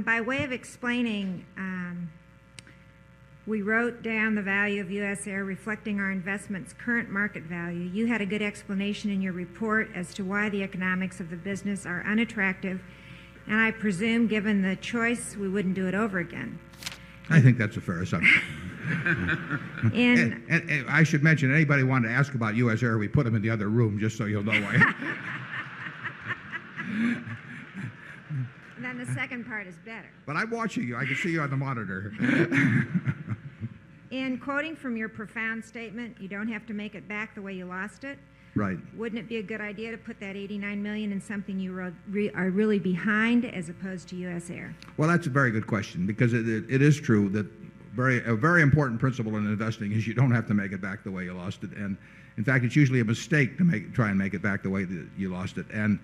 By way of explaining, we wrote down the value of U.S. Air reflecting our investment's current market value. You had a good explanation in your report as to why the economics of the business are unattractive, and I presume, given the choice, we wouldn't do it over again. I think that's a fair assumption. And I should mention, anybody wanted to ask about U.S. Air, we put them in the other room, just so you'll know why. And then the second part is better. But I'm watching you. I can see you on the monitor. In quoting from your profound statement, you don't have to make it back the way you lost it. Right. Wouldn't it be a good idea to put that $89 million in something you are really behind as opposed to U.S. Air? Well, that's a very good question, because it is true that a very important principle in investing is you don't have to make it back the way you lost it. And in fact, it's usually a mistake to try and make it back the way that you lost it. And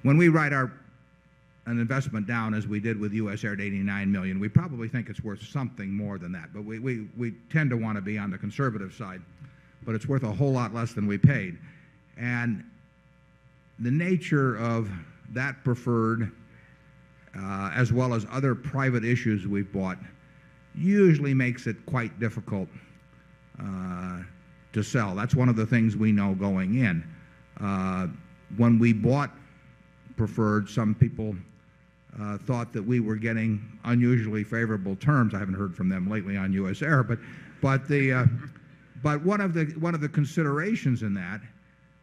when we write an investment down, as we did with U.S. Air at $89 million, we probably think it's worth something more than that. But we tend to want to be on the conservative side. But it's worth a whole lot less than we paid. And the nature of that preferred, as well as other private issues we've bought, usually makes it quite difficult to sell. That's one of the things we know going in. When we bought preferred, some people thought that we were getting unusually favorable terms. I haven't heard from them lately on U.S. Air, but one of the considerations in that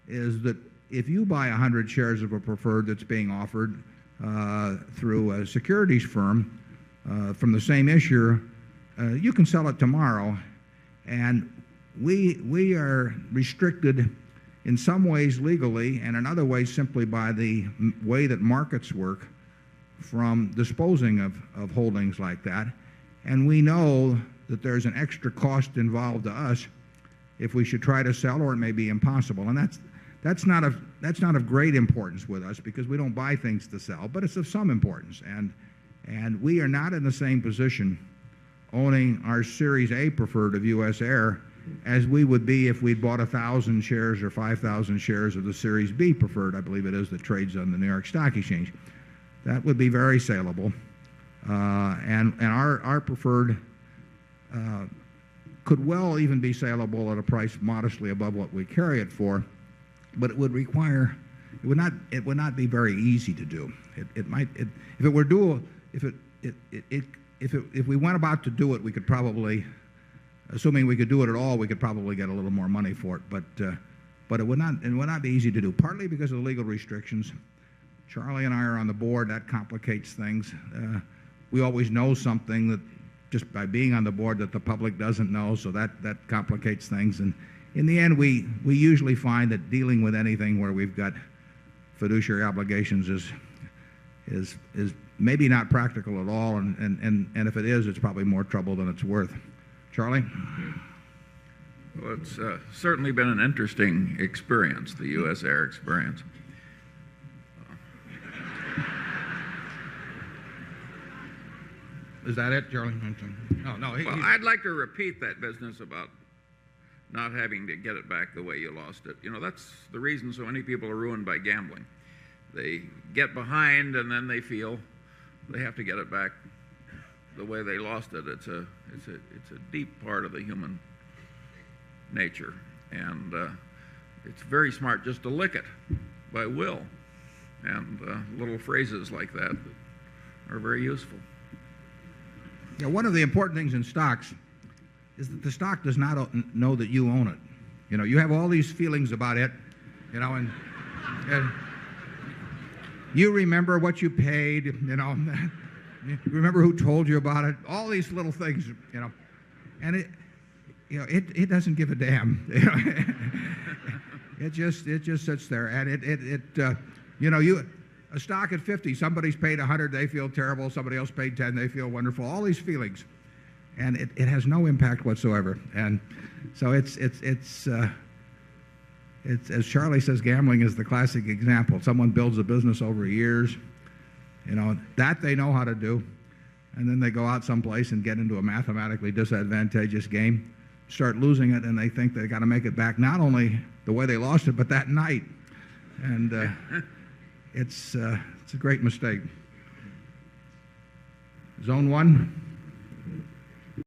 is that if you buy 100 shares of a preferred that's being offered through a securities firm from the same issuer, you can sell it tomorrow, and we are restricted in some ways legally, and in other ways simply by the way that markets work, from disposing of holdings like that. And we know that there's an extra cost involved to us if we should try to sell, or it may be impossible. And that's not of great importance with us, because we don't buy things to sell, but it's of some importance. And we are not in the same position owning our Series A preferred of U.S. Air as we would be if we'd bought 1,000 shares or 5,000 shares of the Series B preferred, I believe it is, that trades on the New York Stock Exchange. That would be very saleable. And our preferred could well even be saleable at a price modestly above what we carry it for, but it would not be very easy to do. If we went about to do it, we could probably, assuming we could do it at all, we could probably get a little more money for it. But it would not be easy to do, partly because of the legal restrictions. Charlie and I are on the board. That complicates things. We always know something that just by being on the board that the public doesn't know, so that complicates things. And in the end, we usually find that dealing with anything where we've got fiduciary obligations is maybe not practical at all, and if it is, it's probably more trouble than it's worth. Charlie? Well, it's certainly been an interesting experience, the U.S. Air experience. Is that it, Charlie? No. Well, I'd like to repeat that business about not having to get it back the way you lost it. You know, that's the reason so many people are ruined by gambling. They get behind, and then they feel they have to get it back the way they lost it. It's a deep part of the human nature, and it's very smart just to lick it by will, and little phrases like that are very useful. Yeah, one of the important things in stocks is that the stock does not know that you own it. You know, you have all these feelings about it, you know, and you remember what you paid, you know, you remember who told you about it, all these little things, you know, and it doesn't give a damn. You know? It just sits there, and you know, a stock at 50, somebody's paid 100, they feel terrible. Somebody else paid 10, they feel wonderful. All these feelings, and it has no impact whatsoever. And so it's as Charlie says, gambling is the classic example. Someone builds a business over years, you know, that they know how to do, and then they go out someplace and get into a mathematically disadvantageous game, start losing it, and they think they got to make it back not only the way they lost it, but that night. And it's It's a great mistake. Zone 1.